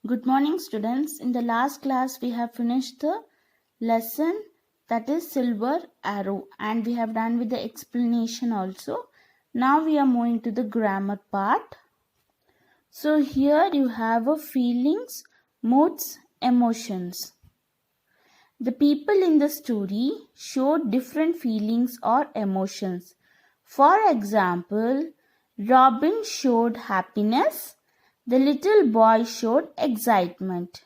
Good morning, students. In the last class, we have finished the lesson that is Silver Arrow, and we have done with the explanation also. Now we are moving to the grammar part. So here you have a feelings, moods, emotions. The people in the story showed different feelings or emotions. For example, Robin showed happiness. The little boy showed excitement.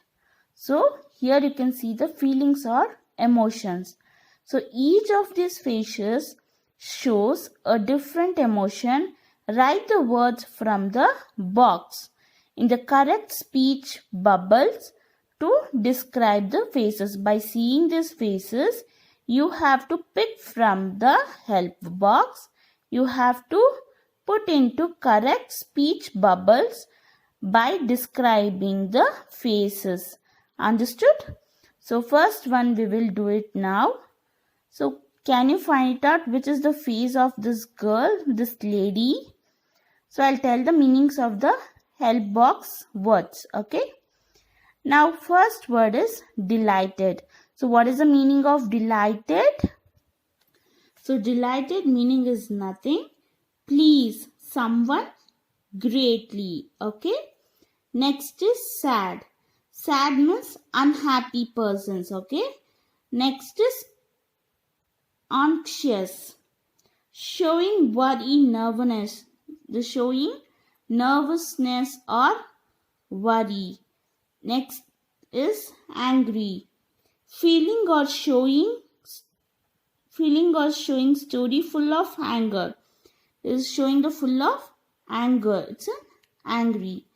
So here you can see the feelings or emotions. So each of these faces shows a different emotion. Write the words from the box in the correct speech bubbles to describe the faces. By seeing these faces, you have to pick from the help box. You have to put into correct speech bubbles by describing the faces. Understood? So first one we will do it now. So can you find it out which is the face of this girl, this lady? So I'll tell the meanings of the help box words. Okay. Now first word is delighted. So what is the meaning of delighted? So delighted meaning is nothing. Please someone greatly. Okay. Next is sad. Sad means unhappy persons. Okay. Next is anxious. Showing worry, nervousness. The showing nervousness or worry. Next is angry. Feeling or showing story full of anger. Is showing the full of anger. It's an angry.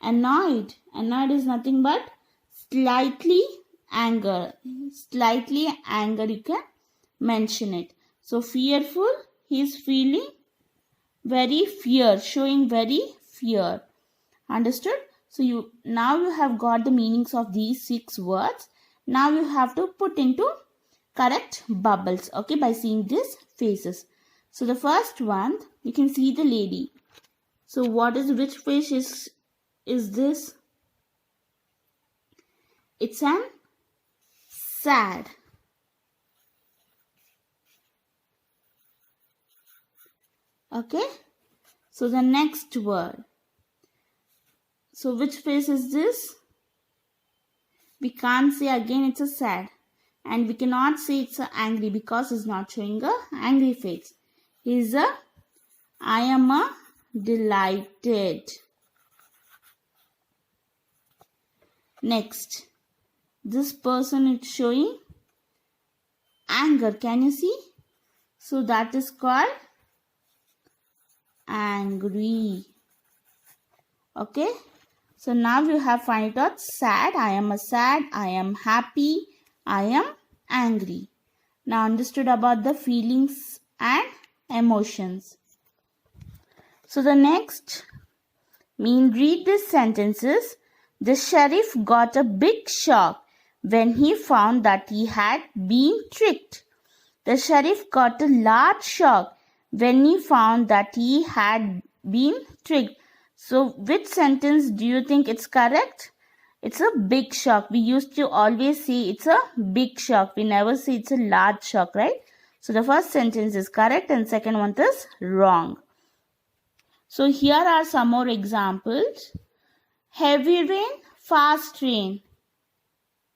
Annoyed is nothing but slightly anger. Slightly anger, you can mention it. So fearful, he is feeling very fear, showing very fear. Understood? So now you have got the meanings of these 6 words. Now you have to put into correct bubbles, okay, by seeing these faces. So the first one, you can see the lady. So which face is this? It's an sad. Okay. So the next word. So which face is this? We can't say again it's a sad. And we cannot say it's a angry because it's not showing a angry face. I am a delighted. Next, this person is showing anger. Can you see? So that is called angry. Okay. So now you have find it out sad. I am a sad. I am happy. I am angry. Now understood about the feelings and emotions. So the next read these sentences. The sheriff got a big shock when he found that he had been tricked. The sheriff got a large shock when he found that he had been tricked. So which sentence do you think it's correct? It's a big shock. We used to always say it's a big shock. We never say it's a large shock, right? So the first sentence is correct and second one is wrong. So here are some more examples. Heavy rain, fast rain.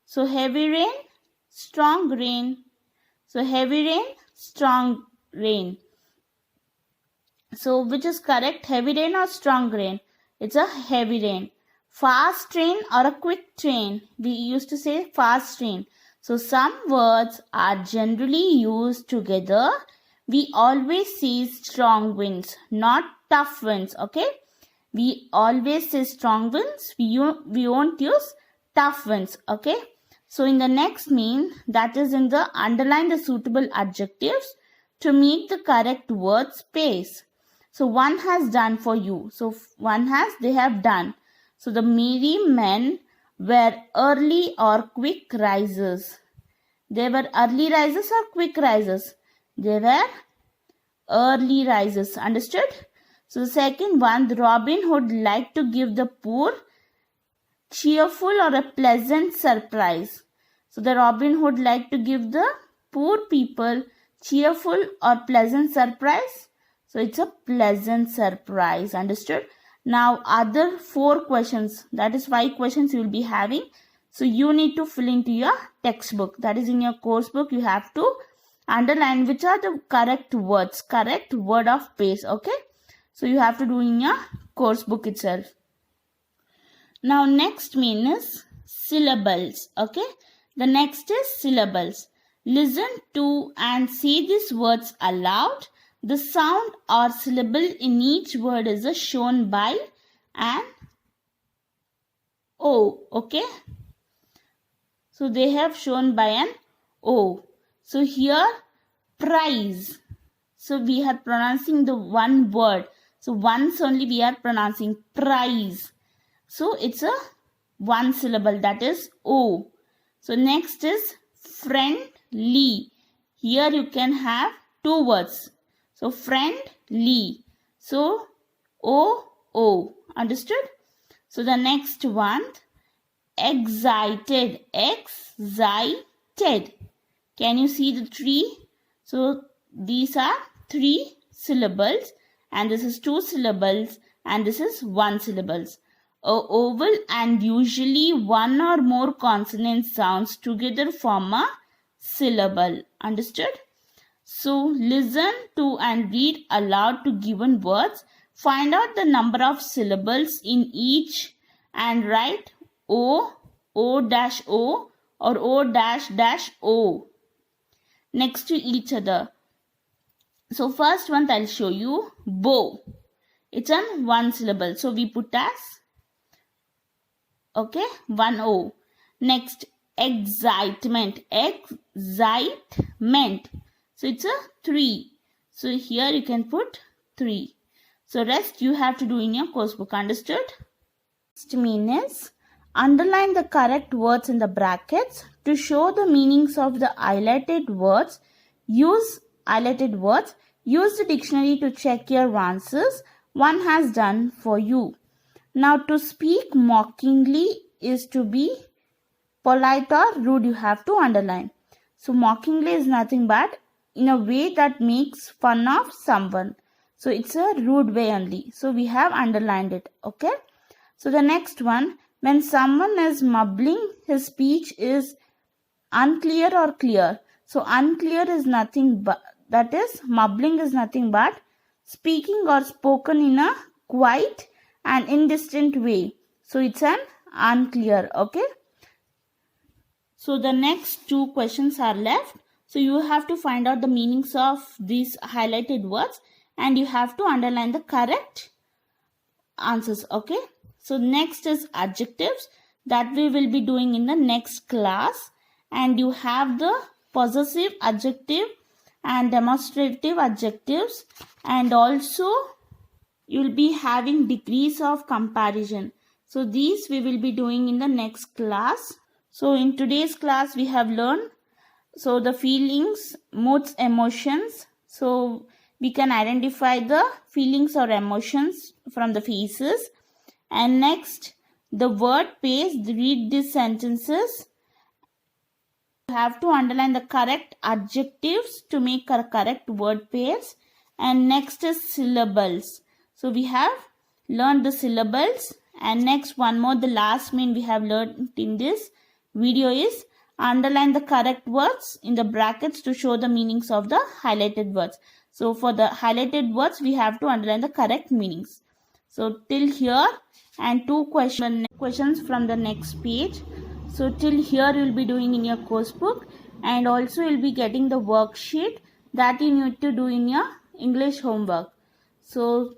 So heavy rain, strong rain. So heavy rain, strong rain. So which is correct? Heavy rain or strong rain? It's a heavy rain. Fast train or a quick train? We used to say fast train. So some words are generally used together. We always say strong winds, not tough winds. Okay? We always say strong winds. We won't use tough winds. Okay? So in the next that is in the underline the suitable adjectives to make the correct word space. So one has done for you. So they have done. So the merry men were early or quick risers. They were early risers or quick risers? They were early risers. Understood? So the second one, the Robin Hood liked to give the poor cheerful or a pleasant surprise. So the Robin Hood like to give the poor people cheerful or pleasant surprise. So it's a pleasant surprise. Understood? Now other 4 questions, that is 5 questions you will be having. So you need to fill into your textbook, that is in your course book. You have to underline which are the correct words, correct word of place. Okay, so you have to do in your course book itself. Now next mean is syllables. Okay, the next is syllables. Listen to and say these words aloud. The sound or syllable in each word is shown by an O. Okay, so they have shown by an O. So here prize. So we are pronouncing the one word. So once only we are pronouncing prize. So it's a one syllable, that is O. So next is friendly. Here you can have 2 words. So friendly. So O. Understood? So the next one, excited. Excited. Can you see the 3? So these are 3 syllables, and this is 2 syllables, and this is 1 syllables. A oval and usually 1 or more consonant sounds together form a syllable. Understood? So listen to and read aloud to given words. Find out the number of syllables in each and write O, O-O or O-O. Next to each other. So first one I'll show you, bow. It's on 1 syllable. So we put as, okay, 1 O. Next, excitement. Excitement. So it's a 3. So here you can put 3. So rest you have to do in your course book. Understood? Next mean is, underline the correct words in the brackets to show the meanings of the highlighted words. Use highlighted words. Use the dictionary to check your answers. One has done for you. Now to speak mockingly is to be polite or rude. You have to underline. So mockingly is nothing but in a way that makes fun of someone. So it's a rude way only. So we have underlined it. Okay. So the next one, when someone is mumbling, his speech is unclear or clear. So unclear is nothing but, that is, mumbling is nothing but speaking or spoken in a quiet and indistinct way. So it's an unclear. Okay. So the next 2 questions are left. So you have to find out the meanings of these highlighted words and you have to underline the correct answers. Okay. So next is adjectives, that we will be doing in the next class, and you have the possessive adjective and demonstrative adjectives, and also you will be having degrees of comparison. So these we will be doing in the next class. So in today's class we have learned the feelings, moods, emotions. So we can identify the feelings or emotions from the faces. And next, the word pairs. Read these sentences. You have to underline the correct adjectives to make a correct word pairs. And next is syllables. So we have learned the syllables. And next, one more, the last mean we have learned in this video is underline the correct words in the brackets to show the meanings of the highlighted words. So for the highlighted words, we have to underline the correct meanings. So till here, and 2 questions from the next page. So till here you will be doing in your course book, and also you will be getting the worksheet that you need to do in your English homework. So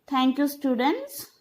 thank you, students.